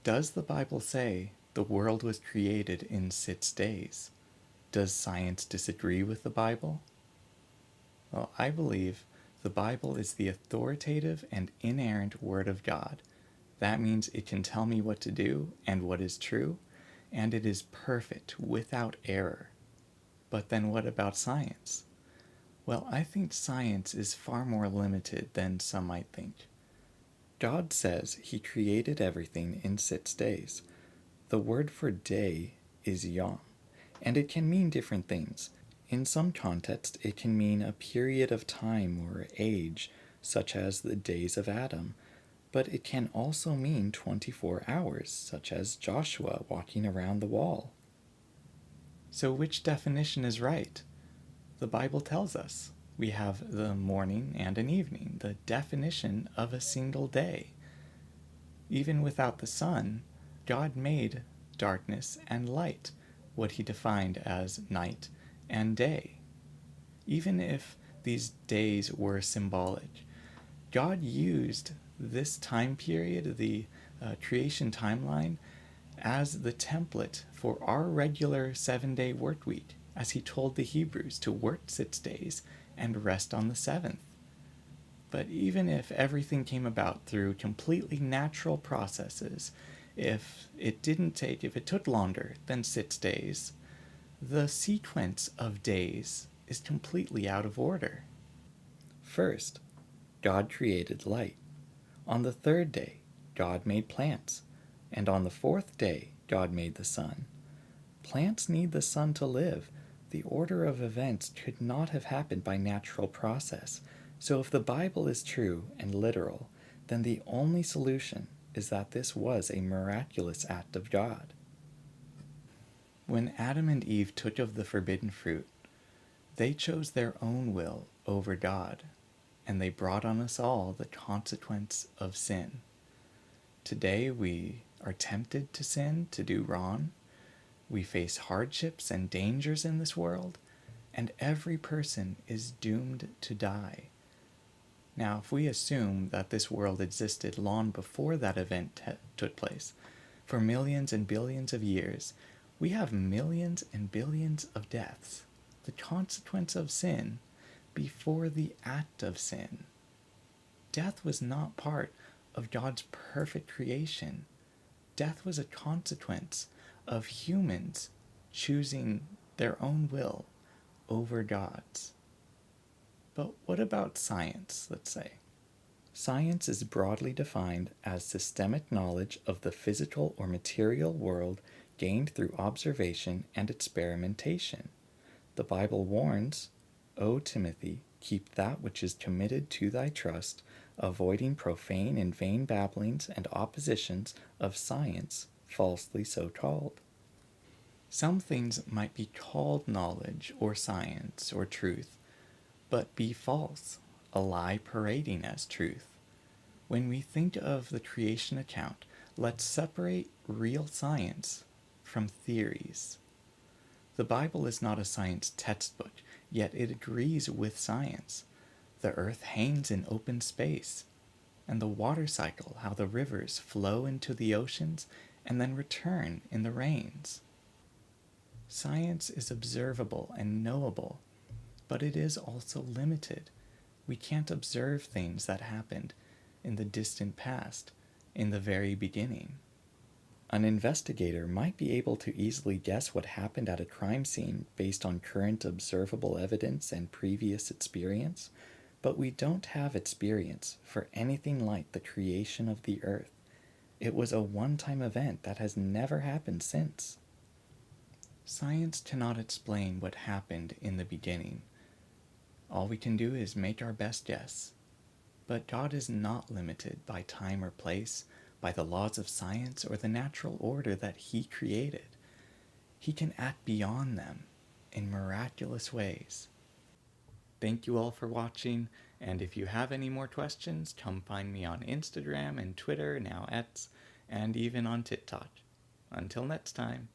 Does the Bible say the world was created in 6 days? Does science disagree with the Bible? Well, I believe the Bible is the authoritative and inerrant Word of God. That means it can tell me what to do and what is true, and it is perfect without error. But then what about science? Well, I think science is far more limited than some might think. God says He created everything in 6 days. The word for day is yom, and it can mean different things. In some contexts, it can mean a period of time or age, such as the days of Adam, but it can also mean 24 hours, such as Joshua walking around the wall. So, which definition is right? The Bible tells us. We have the morning and an evening, the definition of a single day. Even without the sun, God made darkness and light, what He defined as night and day. Even if these days were symbolic, God used this time period, the creation timeline, as the template for our regular 7-day work week, as He told the Hebrews to work 6 days and rest on the seventh. But even if everything came about through completely natural processes, if it took longer than 6 days, the sequence of days is completely out of order. First, God created light. On the third day, God made plants. And on the fourth day, God made the sun. Plants need the sun to live. The order of events could not have happened by natural process. So if the Bible is true and literal, then the only solution is that this was a miraculous act of God. When Adam and Eve took of the forbidden fruit, they chose their own will over God, and they brought on us all the consequence of sin. Today we are tempted to sin, to do wrong. We face hardships and dangers in this world, and every person is doomed to die. Now, if we assume that this world existed long before that event took place, for millions and billions of years, we have millions and billions of deaths, the consequence of sin, before the act of sin. Death was not part of God's perfect creation. Death was a consequence of humans choosing their own will over God's. But what about science, let's say? Science is broadly defined as systemic knowledge of the physical or material world gained through observation and experimentation. The Bible warns, O Timothy, keep that which is committed to thy trust, avoiding profane and vain babblings and oppositions of science, falsely so called. Some things might be called knowledge or science or truth, but be false, a lie parading as truth. When we think of the creation account, let's separate real science from theories. The Bible is not a science textbook, yet it agrees with science. The earth hangs in open space, and the water cycle, how the rivers flow into the oceans and then return in the rains. Science is observable and knowable, but it is also limited. We can't observe things that happened in the distant past, in the very beginning. An investigator might be able to easily guess what happened at a crime scene based on current observable evidence and previous experience, but we don't have experience for anything like the creation of the earth. It was a one-time event that has never happened since. Science cannot explain what happened in the beginning. All we can do is make our best guess. But God is not limited by time or place, by the laws of science or the natural order that He created. He can act beyond them in miraculous ways. Thank you all for watching, and if you have any more questions, come find me on Instagram and Twitter, now X, and even on TikTok. Until next time.